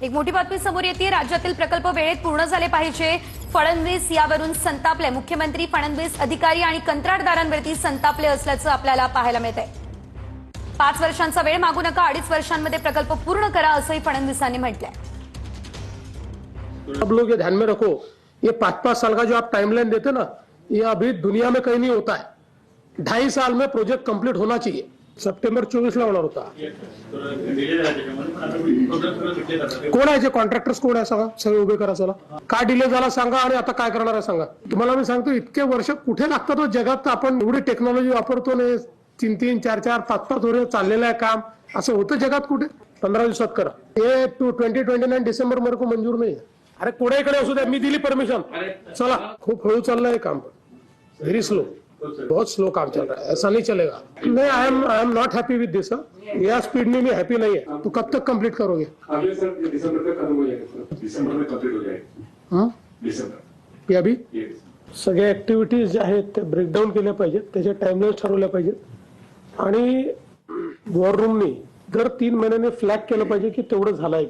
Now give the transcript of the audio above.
एक मोठी बातमी समोर येते। राज्यातील प्रकल्प वेळेत पूर्ण झाले पाहिजे, फडणवीस यावरून संतापले। मुख्यमंत्री फडणवीस अधिकारी आणि कंत्राटदारांवरती संतापले असल्याचं आपल्याला पाहायला मिळतंय। 5 वर्षांचा वेळ मागू नका, 2.5 वर्षांमध्ये प्रकल्प पूर्ण करा, असंही फडणवीसांनी म्हटलंय। सब लोग ये ध्यान में रखो, ये 5-5 साल का जो आप टाइमलाइन देते ना, ये अभी दुनिया में कहीं नहीं होता है। 2.5 साल में प्रोजेक्ट कंप्लीट होना चाहिए। सप्टेंबर 24 ला होणार होता। कोण आहे जे कॉन्ट्रॅक्टर्स कोण आहे सांगा, सगळे उभे करा चला। का डिले झाला सांगा आणि आता काय करणार आहे सांगा। तुम्हाला मी सांगतो इतके वर्ष कुठे लागतात हो जगात। आपण एवढी टेक्नॉलॉजी वापरतो ने 3-3, 4-4, 5-5 वर्ष चाललेलं आहे काम, असं होतं जगात कुठे। 15 दिवसात करा। हे 2029 डिसेंबर मेरे को मंजूर नाही है। अरे कोडे इकडे असू द्या, मी दिली परमिशन, चला। खूप हळू चाललंय काम, व्हेरी स्लो, बहुत स्लो काम चल रहा है, ऐसा नहीं चलेगा। नहीं, आई एम नॉट हैप्पी विद दिस। या स्पीड में मैं हैप्पी नहीं है। तो कब तक कंप्लीट करोगे? अगले साल दिसंबर तक खत्म हो जाएगा, दिसंबर में कंप्लीट हो जाएगा। हाँ, दिसंबर ये अभी Yes. सगळ्या ऍक्टिव्हिटीज ज्या आहेत त्या ब्रेकडाऊन केल्या पाहिजेत, त्याच्या टाइमलाईन ठरवल्या पाहिजेत आणि वॉर रूमनी दर 3 महिन्यांनी फ्लॅग केलं पाहिजे की तेवढं झालंय।